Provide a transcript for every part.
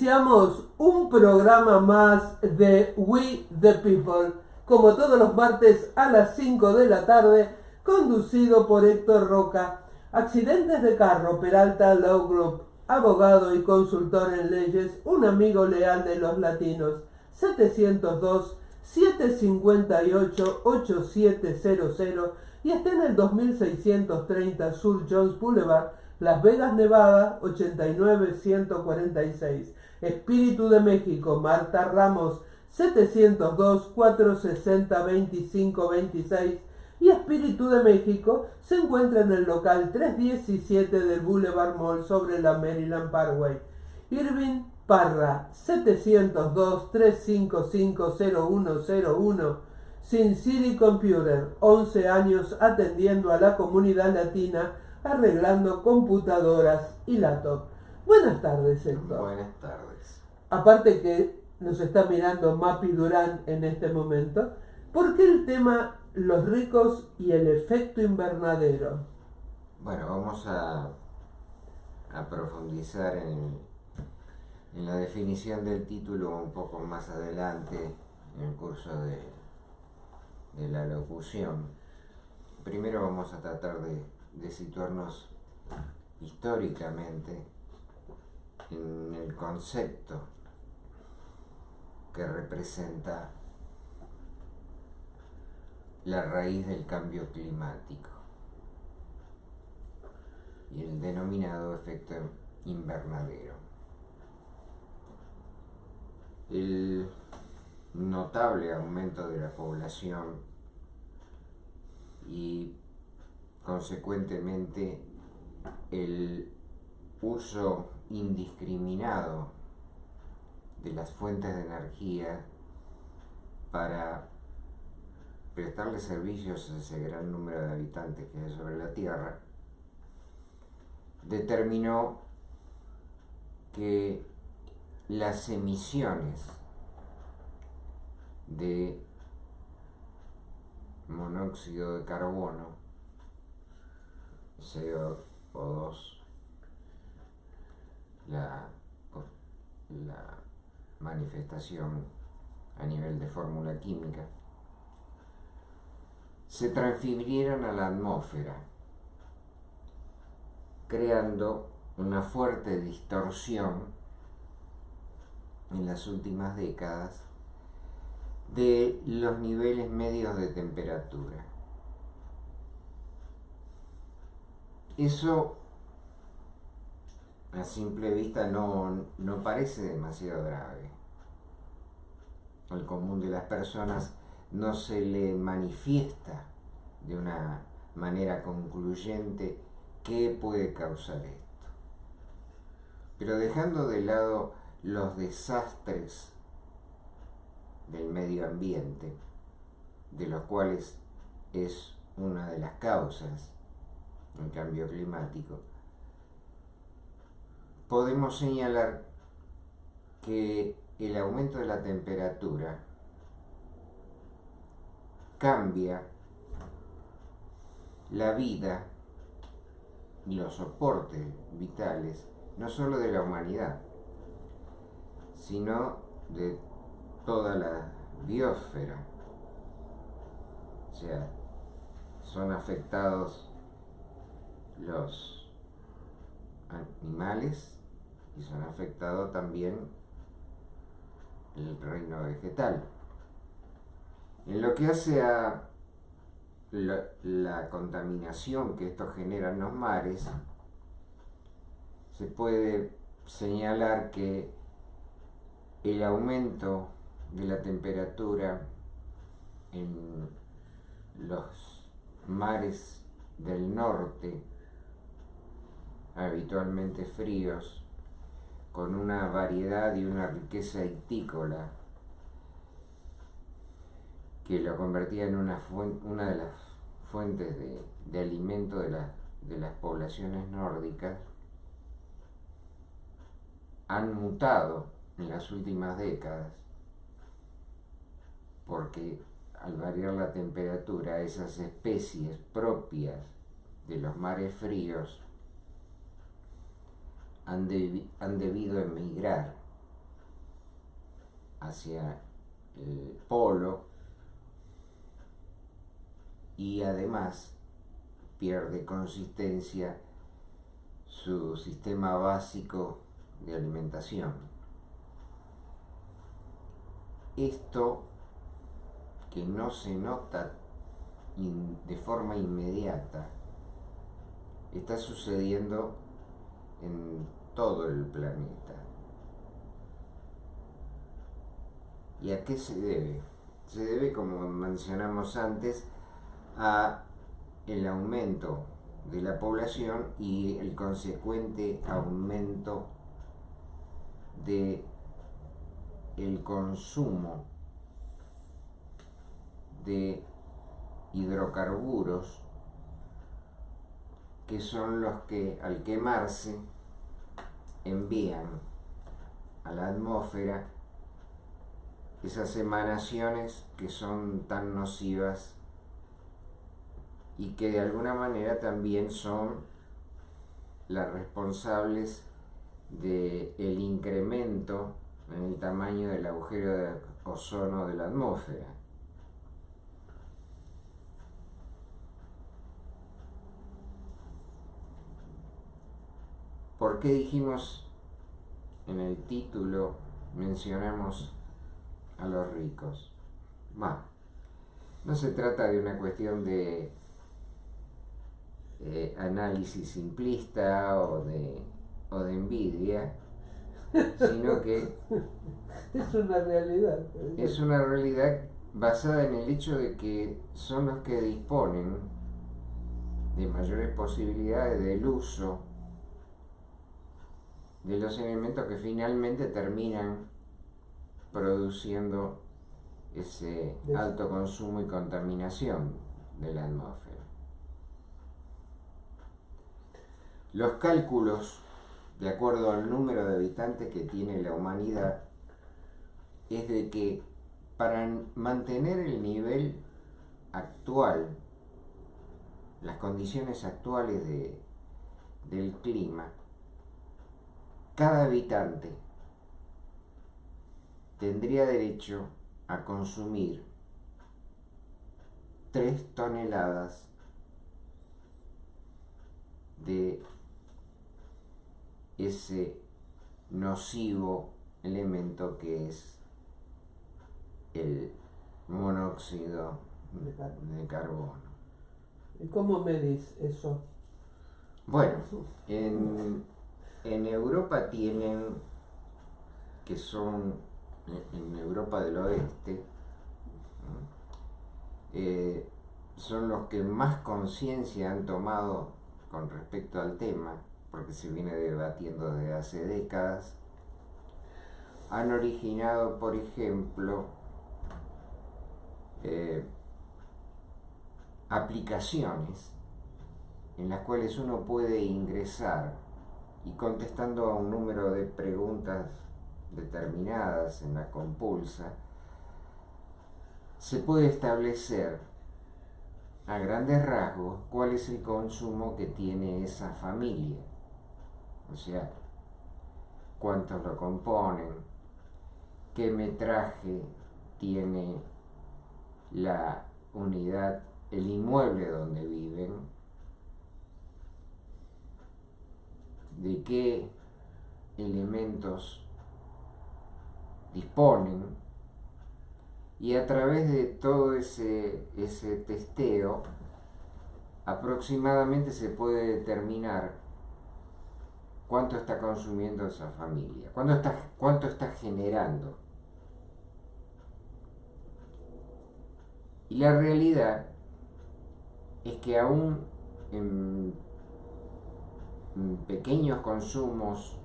Iniciamos un programa más de We the People, como todos los martes a las 5 de la tarde, conducido por Héctor Roca. Accidentes de carro, Peralta Law Group, abogado y consultor en leyes, un amigo leal de los latinos. 702-758-8700 y está en el 2630 Sur Jones Boulevard, Las Vegas, Nevada, 89146. Espíritu de México, Marta Ramos, 702-460-2526. Y Espíritu de México se encuentra en el local 317 del Boulevard Mall sobre la Maryland Parkway. Irving Parra, 702-355-0101. Sin City Computer, 11 años atendiendo a la comunidad latina, arreglando computadoras y laptop. Buenas tardes, Héctor. Buenas tardes. Aparte que nos está mirando Mapi Durán en este momento, ¿por qué el tema los ricos y el efecto invernadero? Bueno, vamos a profundizar en la definición del título un poco más adelante en el curso de la locución. Primero vamos a tratar de situarnos históricamente en el concepto que representa la raíz del cambio climático y el denominado efecto invernadero. El notable aumento de la población y consecuentemente el uso indiscriminado de las fuentes de energía para prestarle servicios a ese gran número de habitantes que hay sobre la Tierra, determinó que las emisiones de monóxido de carbono, CO2, la manifestación a nivel de fórmula química, se transfirieron a la atmósfera, creando una fuerte distorsión en las últimas décadas de los niveles medios de temperatura. Eso a simple vista no parece demasiado grave. Al común de las personas no se le manifiesta de una manera concluyente qué puede causar esto. Pero dejando de lado los desastres del medio ambiente, de los cuales es una de las causas del cambio climático, podemos señalar que el aumento de la temperatura cambia la vida y los soportes vitales, no solo de la humanidad, sino de toda la biosfera. O sea, son afectados los animales y son afectados también el reino vegetal. En lo que hace a la contaminación que esto genera en los mares, se puede señalar que el aumento de la temperatura en los mares del norte, habitualmente fríos, con una variedad y una riqueza hictícola que lo convertía en una de las fuentes de alimento de las poblaciones nórdicas, han mutado en las últimas décadas, porque al variar la temperatura, esas especies propias de los mares fríos han debido emigrar hacia el polo y además pierde consistencia su sistema básico de alimentación. Esto, que no se nota de forma inmediata, está sucediendo en todo el planeta. ¿Y a qué se debe? Se debe, como mencionamos antes, a el aumento de la población y el consecuente aumento de el consumo de hidrocarburos, que son los que al quemarse envían a la atmósfera esas emanaciones que son tan nocivas y que de alguna manera también son las responsables del incremento en el tamaño del agujero de ozono de la atmósfera. ¿Por qué dijimos en el título, mencionamos a los ricos? Bueno, no se trata de una cuestión de análisis simplista o de envidia, sino que es una realidad. Es una realidad basada en el hecho de que son los que disponen de mayores posibilidades del uso de los elementos que finalmente terminan produciendo ese alto consumo y contaminación de la atmósfera. Los cálculos, de acuerdo al número de habitantes que tiene la humanidad, es de que para mantener el nivel actual, las condiciones actuales del clima, cada habitante tendría derecho a consumir 3 toneladas de ese nocivo elemento que es el monóxido de carbono. ¿Y cómo medís eso? Bueno, en Europa tienen, que son en Europa del Oeste, son los que más conciencia han tomado con respecto al tema, porque se viene debatiendo desde hace décadas. Han originado, por ejemplo, aplicaciones en las cuales uno puede ingresar y, contestando a un número de preguntas determinadas en la compulsa, se puede establecer a grandes rasgos cuál es el consumo que tiene esa familia, o sea, cuántos lo componen, qué metraje tiene la unidad, el inmueble donde viven, de qué elementos disponen, y a través de todo ese testeo aproximadamente se puede determinar cuánto está consumiendo esa familia, cuánto está generando. Y la realidad es que aún en pequeños consumos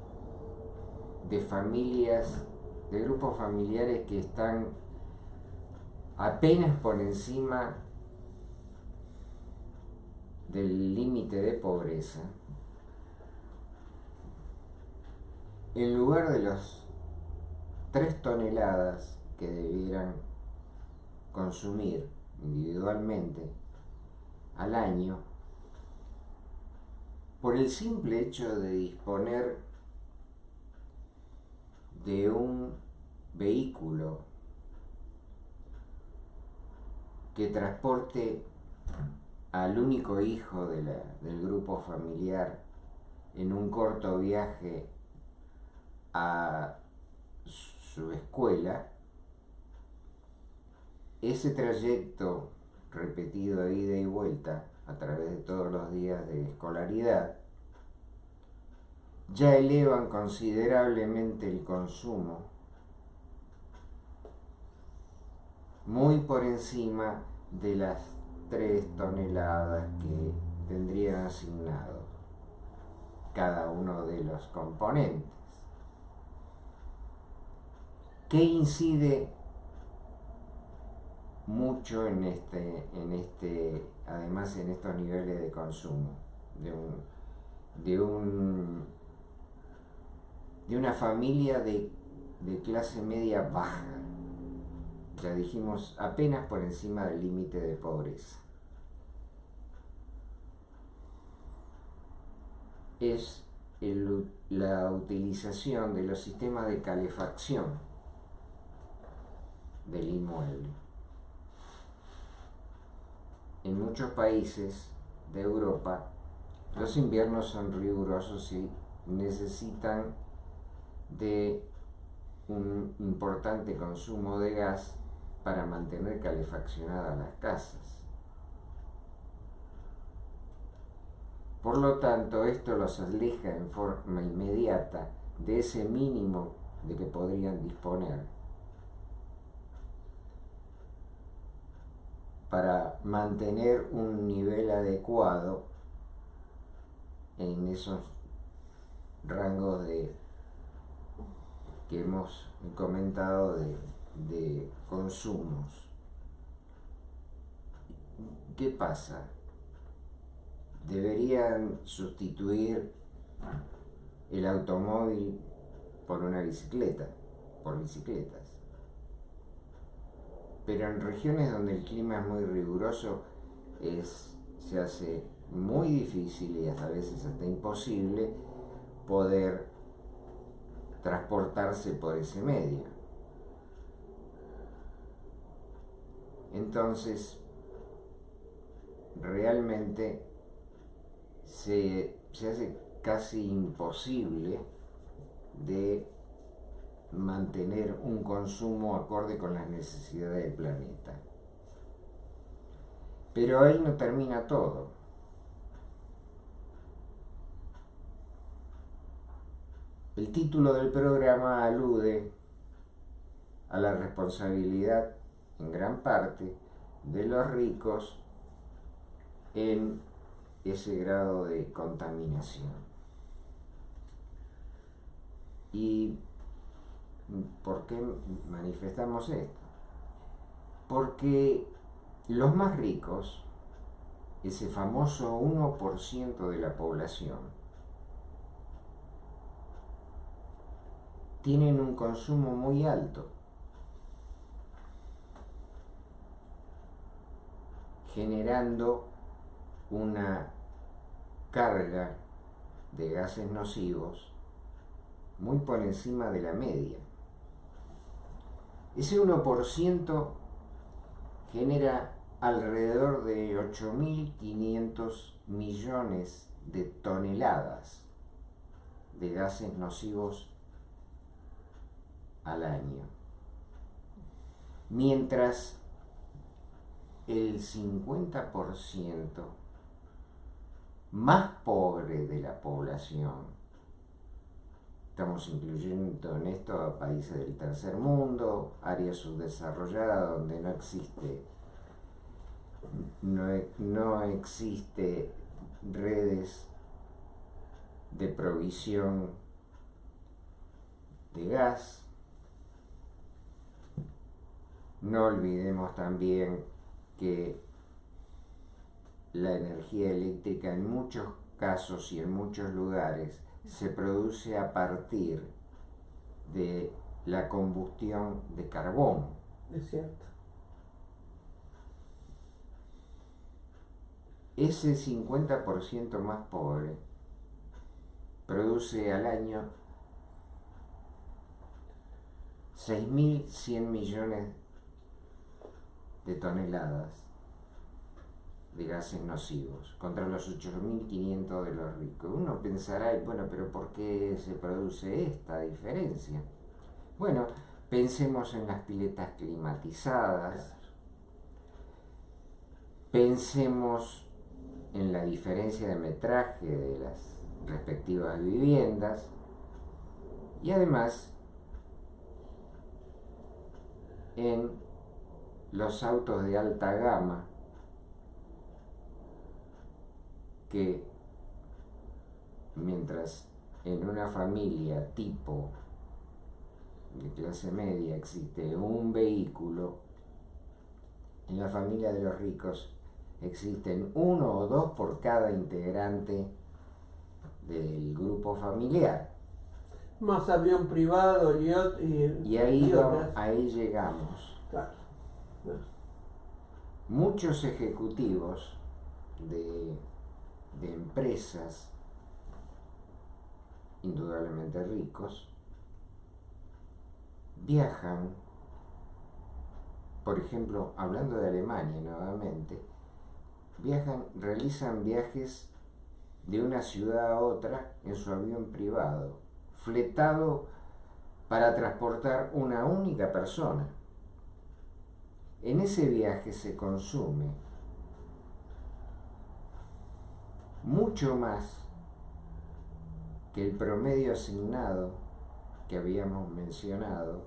de familias, de grupos familiares que están apenas por encima del límite de pobreza, en lugar de los 3 toneladas que debieran consumir individualmente al año, por el simple hecho de disponer de un vehículo que transporte al único hijo del grupo familiar en un corto viaje a su escuela, ese trayecto repetido de ida y vuelta a través de todos los días de escolaridad ya elevan considerablemente el consumo, muy por encima de las 3 toneladas que tendrían asignado cada uno de los componentes. ¿Qué incide mucho además en estos niveles de consumo de una familia de clase media baja? Ya dijimos, apenas por encima del límite de pobreza. Es la utilización de los sistemas de calefacción del inmueble. En muchos países de Europa, los inviernos son rigurosos y necesitan de un importante consumo de gas para mantener calefaccionadas las casas. Por lo tanto, esto los aleja en forma inmediata de ese mínimo de que podrían disponer para mantener un nivel adecuado en esos rangos que hemos comentado de consumos. ¿Qué pasa? Deberían sustituir el automóvil por una bicicleta, por bicicletas. Pero en regiones donde el clima es muy riguroso se hace muy difícil y a veces hasta imposible poder transportarse por ese medio. Entonces, realmente se hace casi imposible de mantener un consumo acorde con las necesidades del planeta. Pero ahí no termina todo. El título del programa alude a la responsabilidad, en gran parte, de los ricos en ese grado de contaminación. ¿Y por qué manifestamos esto? Porque los más ricos, ese famoso 1% de la población, tienen un consumo muy alto, generando una carga de gases nocivos muy por encima de la media. Ese 1% genera alrededor de 8.500 millones de toneladas de gases nocivos al año, mientras el 50% más pobre de la población, estamos incluyendo en esto a países del tercer mundo, áreas subdesarrolladas donde no existe redes de provisión de gas. No olvidemos también que la energía eléctrica en muchos casos y en muchos lugares se produce a partir de la combustión de carbón. Es cierto. Ese 50% más pobre produce al año 6.100 millones de toneladas de gases nocivos contra los 8.500 de los ricos. Uno pensará, bueno, pero ¿por qué se produce esta diferencia? Bueno, pensemos en las piletas climatizadas, pensemos en la diferencia de metraje de las respectivas viviendas y además en los autos de alta gama que, mientras en una familia tipo de clase media existe un vehículo, en la familia de los ricos existen uno o dos por cada integrante del grupo familiar. Más avión privado, yacht y ahí llegamos. Claro. Muchos ejecutivos de empresas, indudablemente ricos, viajan, por ejemplo, hablando de Alemania nuevamente, realizan viajes de una ciudad a otra en su avión privado, fletado para transportar una única persona. En ese viaje se consume mucho más que el promedio asignado que habíamos mencionado,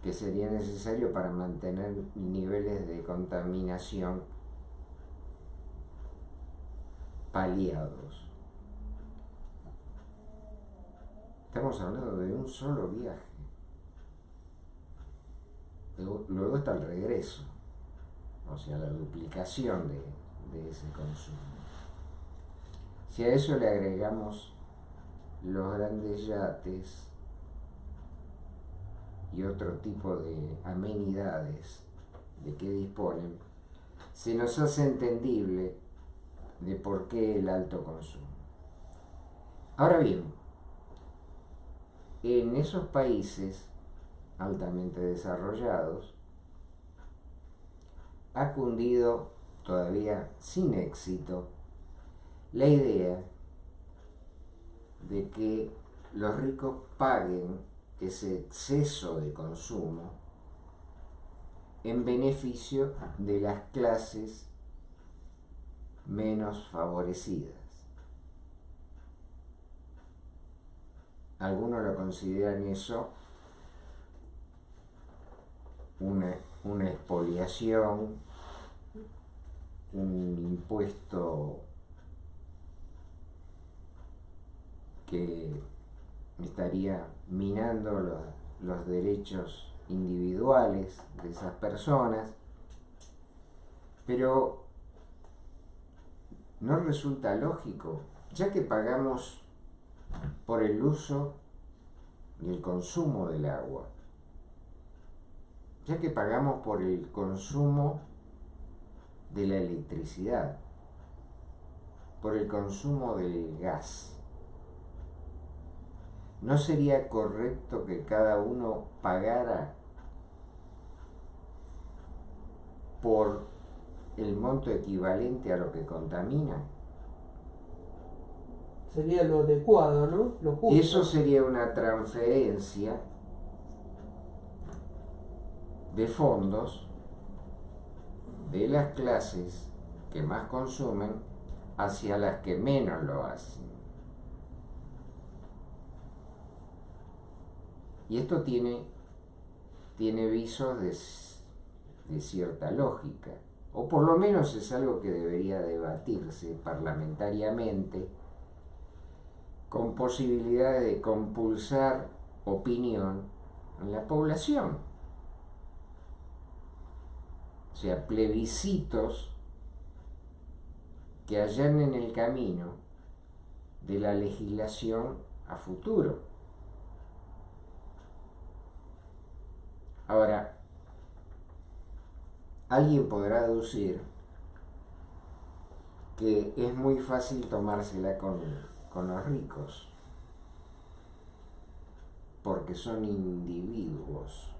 que sería necesario para mantener niveles de contaminación paliados. Estamos hablando de un solo viaje. Luego está el regreso, o sea, la duplicación de ese consumo. Si a eso le agregamos los grandes yates y otro tipo de amenidades de que disponen, se nos hace entendible de por qué el alto consumo. Ahora bien, en esos países altamente desarrollados ha cundido, todavía sin éxito, la idea de que los ricos paguen ese exceso de consumo en beneficio de las clases menos favorecidas. Algunos lo consideran eso una expoliación, un impuesto que estaría minando los derechos individuales de esas personas, pero no resulta lógico, ya que pagamos por el uso y el consumo del agua, ya que pagamos por el consumo de la electricidad, por el consumo del gas. ¿No sería correcto que cada uno pagara por el monto equivalente a lo que contamina? Sería lo adecuado, ¿no? Lo justo. Eso sería una transferencia de fondos de las clases que más consumen hacia las que menos lo hacen. Y esto tiene visos de cierta lógica, o por lo menos es algo que debería debatirse parlamentariamente, con posibilidades de compulsar opinión en la población. O sea, plebiscitos que allanen el camino de la legislación a futuro. Ahora, alguien podrá deducir que es muy fácil tomársela con los ricos. porque son individuos,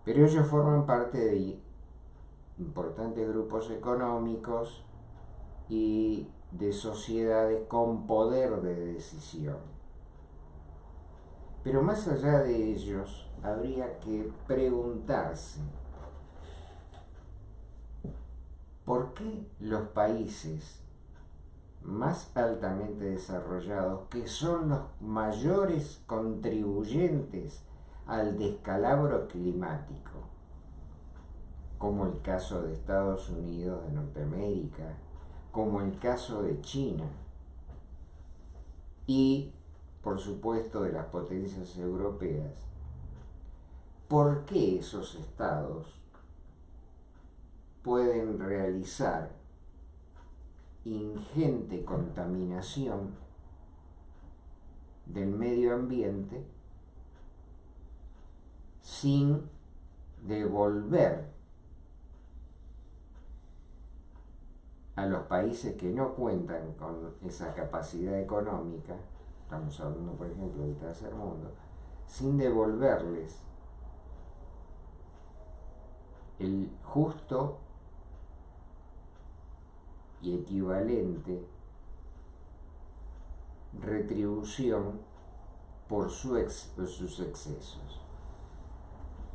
pero ellos forman parte de importantes grupos económicos y de sociedades con poder de decisión. Pero más allá de ellos, habría que preguntarse por qué los países más altamente desarrollados, que son los mayores contribuyentes al descalabro climático, como el caso de Estados Unidos de Norteamérica, como el caso de China y, por supuesto, de las potencias europeas, ¿por qué esos estados pueden realizar ingente contaminación del medio ambiente sin devolver a los países que no cuentan con esa capacidad económica? Estamos hablando, por ejemplo, del tercer mundo, sin devolverles el justo y equivalente retribución por sus excesos.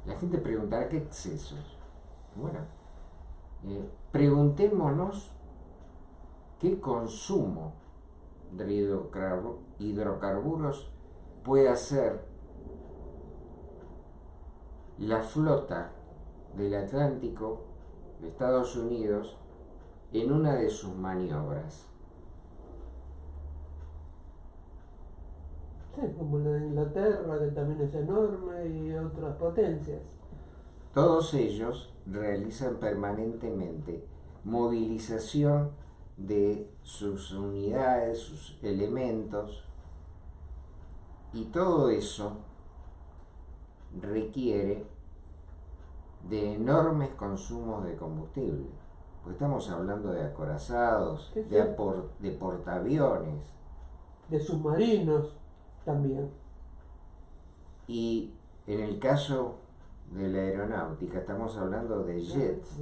La gente preguntará: ¿qué excesos? Bueno, preguntémonos qué consumo de hidrocarburos puede hacer la flota del Atlántico de Estados Unidos en una de sus maniobras. Sí, como la de Inglaterra, que también es enorme, y otras potencias. Todos ellos realizan permanentemente movilización de sus unidades, sus elementos, y todo eso requiere de enormes consumos de combustible. Porque estamos hablando de acorazados, Sí, sí. de portaaviones. De submarinos también. Y en el caso de la aeronáutica estamos hablando de jets,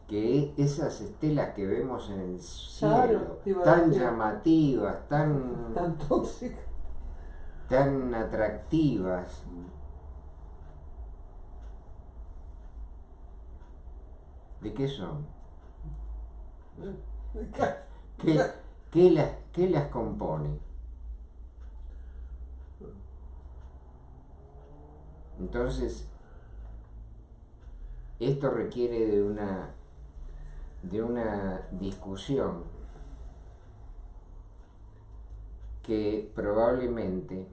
que esas estelas que vemos en el cielo, Claro, tan llamativas, tan tóxicas, tan atractivas, ¿de qué son? ¿Qué las compone? Entonces, esto requiere de una discusión que probablemente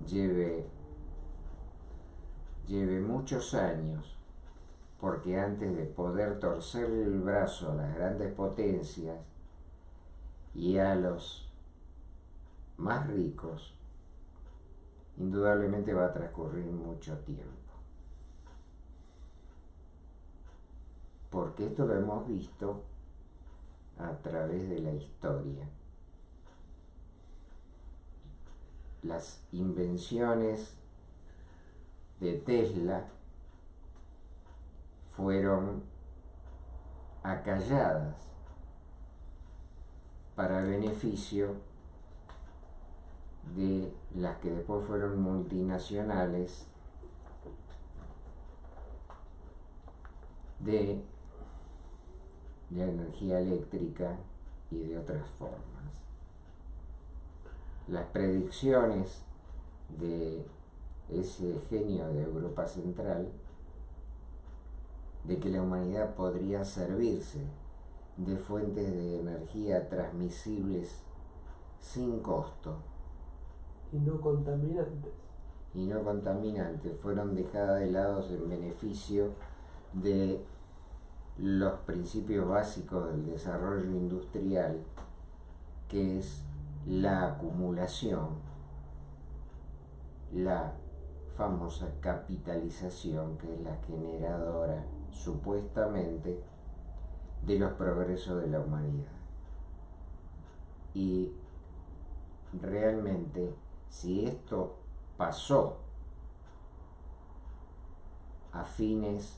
lleve muchos años, porque antes de poder torcer el brazo a las grandes potencias y a los más ricos, indudablemente va a transcurrir mucho tiempo. Porque esto lo hemos visto a través de la historia. Las invenciones de Tesla fueron acalladas para beneficio de las que después fueron multinacionales de la energía eléctrica y de otras formas. Las predicciones de ese genio de Europa Central de que la humanidad podría servirse de fuentes de energía transmisibles sin costo y no contaminantes fueron dejadas de lado en beneficio de los principios básicos del desarrollo industrial, que es la acumulación, la famosa capitalización, que es la generadora supuestamente de los progresos de la humanidad. Y realmente si esto pasó a fines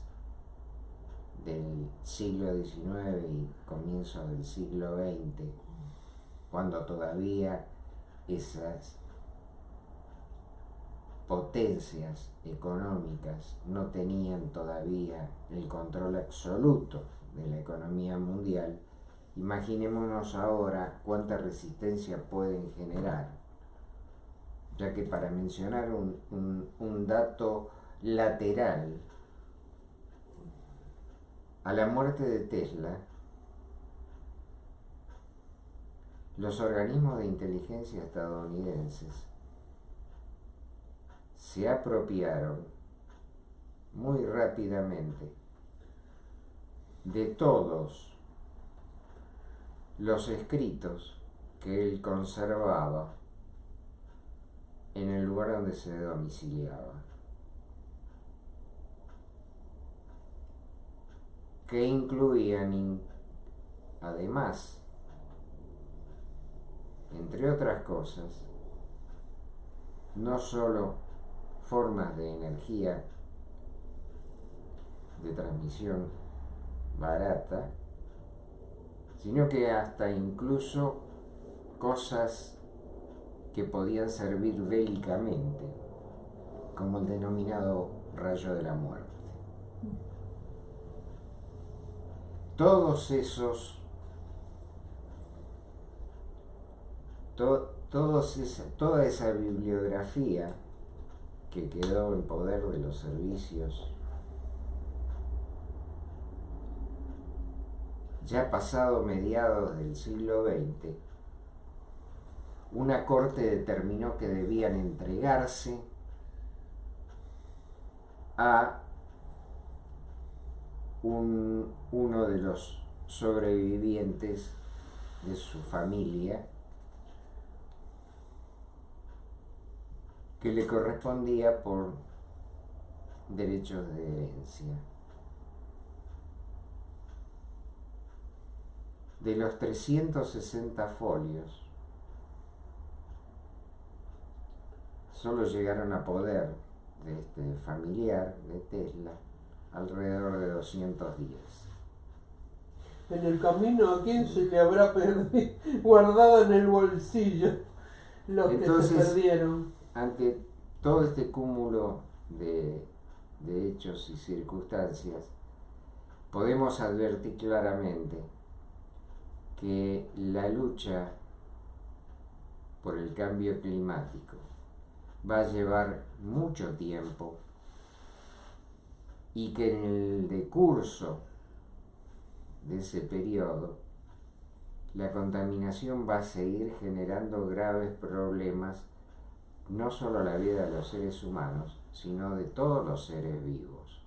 del siglo XIX y comienzo del siglo XX, cuando todavía esas potencias económicas no tenían todavía el control absoluto de la economía mundial. Imaginémonos ahora cuánta resistencia pueden generar, ya que para mencionar un dato lateral, a la muerte de Tesla, los organismos de inteligencia estadounidenses se apropiaron muy rápidamente de todos los escritos que él conservaba en el lugar donde se domiciliaba, que incluían además, entre otras cosas, no solo formas de energía de transmisión barata, sino que hasta incluso cosas que podían servir bélicamente, como el denominado rayo de la muerte. Todos esos, toda esa bibliografía que quedó en poder de los servicios, ya pasado mediados del siglo XX, una corte determinó que debían entregarse a uno de los sobrevivientes de su familia, que le correspondía por derechos de herencia. De los 360 folios, solo llegaron a poder de este familiar de Tesla alrededor de 210. En el camino, ¿a quién se le habrá perdido, guardado en el bolsillo los Entonces, que se perdieron? Ante todo este cúmulo de hechos y circunstancias, podemos advertir claramente que la lucha por el cambio climático va a llevar mucho tiempo y que en el decurso de ese periodo la contaminación va a seguir generando graves problemas no solo a la vida de los seres humanos, sino de todos los seres vivos.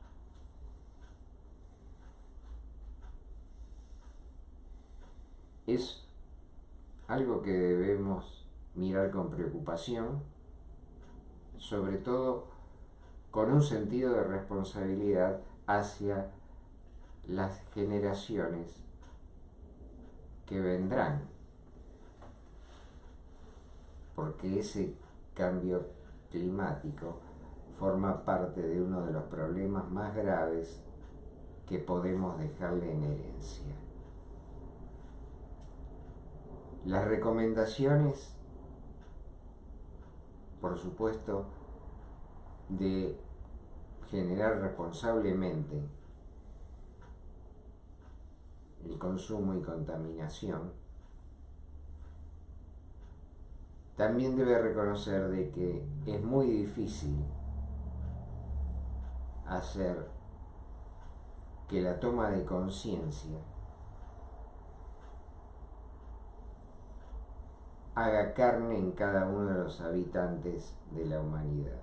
Es algo que debemos mirar con preocupación, sobre todo con un sentido de responsabilidad hacia las generaciones que vendrán, porque ese cambio climático forma parte de uno de los problemas más graves que podemos dejarle en herencia. Las recomendaciones, por supuesto, de generar responsablemente el consumo y contaminación, también debe reconocer de que es muy difícil hacer que la toma de conciencia haga carne en cada uno de los habitantes de la humanidad.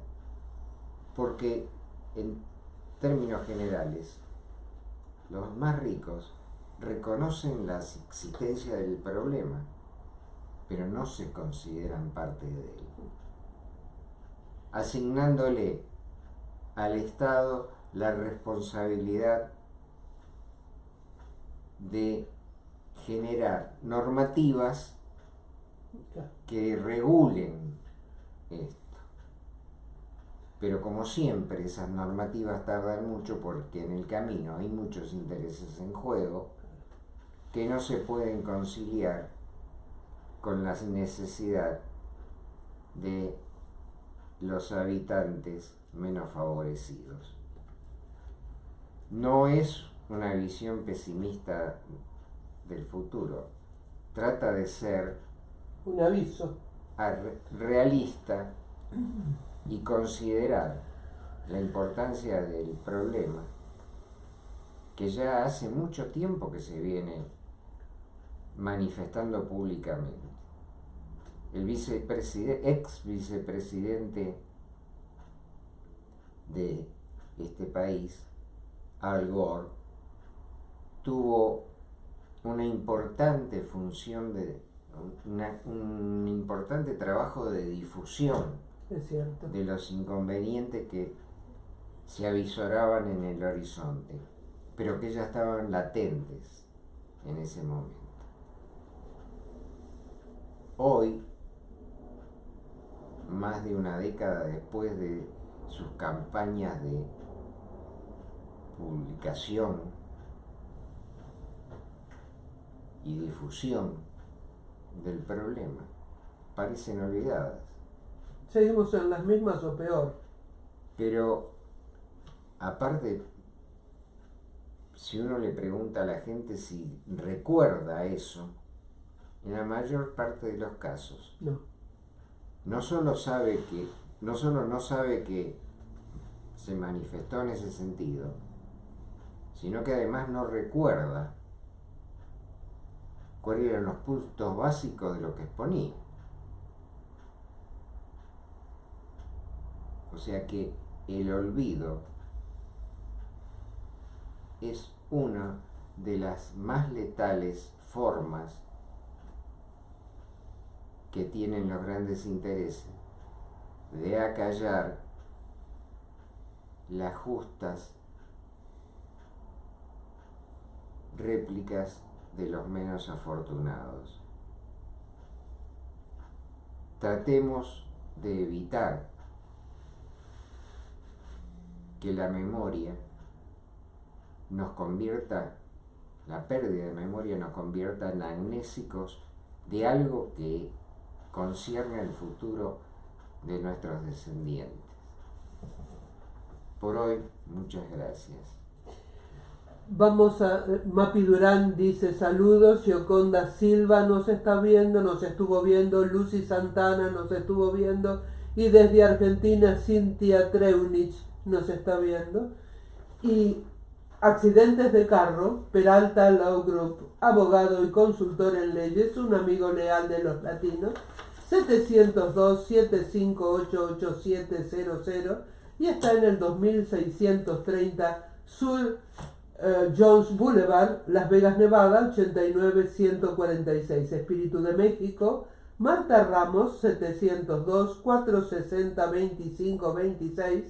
Porque en términos generales, los más ricos reconocen la existencia del problema, pero no se consideran parte de él, asignándole al Estado la responsabilidad de generar normativas que regulen esto. Pero como siempre, esas normativas tardan mucho porque en el camino hay muchos intereses en juego que no se pueden conciliar con la necesidad de los habitantes menos favorecidos. No es una visión pesimista del futuro, trata de ser un aviso realista y considerar la importancia del problema que ya hace mucho tiempo que se viene manifestando públicamente. El ex vicepresidente de este país, Al Gore, tuvo una importante función un importante trabajo de difusión de los inconvenientes que se avisoraban en el horizonte, pero que ya estaban latentes en ese momento. Hoy, más de una década después de sus campañas de publicación y difusión del problema, parecen olvidadas. Seguimos en las mismas o peor. Pero, aparte, si uno le pregunta a la gente si recuerda eso, en la mayor parte de los casos, no solo no sabe que se manifestó en ese sentido, sino que además no recuerda cuáles eran los puntos básicos de lo que exponía. O sea que el olvido es una de las más letales formas que tienen los grandes intereses de acallar las justas réplicas de los menos afortunados. Tratemos de evitar que la memoria nos convierta, la pérdida de memoria nos convierta en amnésicos de algo que concierne al futuro de nuestros descendientes. Por hoy, muchas gracias. Vamos a... Mapi Durán dice saludos, Gioconda Silva nos está viendo, nos estuvo viendo, Lucy Santana nos estuvo viendo, y desde Argentina Cintia Treunich nos está viendo, y Accidentes de Carro, Peralta Law Group, abogado y consultor en leyes, un amigo leal de los latinos, 702-758-8700, y está en el 2630 Sur Jones Boulevard, Las Vegas, Nevada, 89146. Espíritu de México, Marta Ramos, 702-460-2526.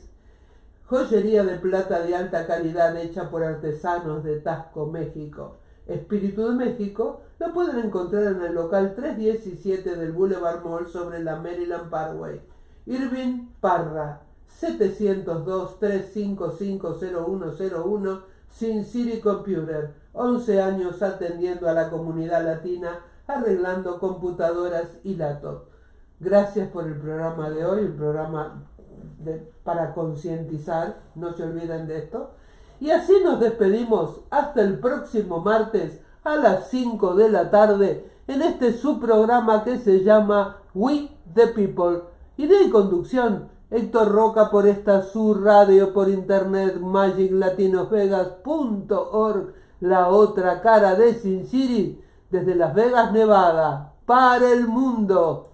Joyería de plata de alta calidad hecha por artesanos de Taxco, México. Espíritu de México lo pueden encontrar en el local 317 del Boulevard Mall sobre la Maryland Parkway. Irving Parra, 702-355-0101, Sin City Computer, 11 años atendiendo a la comunidad latina, arreglando computadoras y laptops. Gracias por el programa de hoy, el programa para concientizar, no se olviden de esto. Y así nos despedimos hasta el próximo martes a las 5 de la tarde en este subprograma que se llama We the People. Idea y conducción, Héctor Roca, por esta su radio por internet, magiclatinosvegas.org, la otra cara de Sin City, desde Las Vegas, Nevada, para el mundo.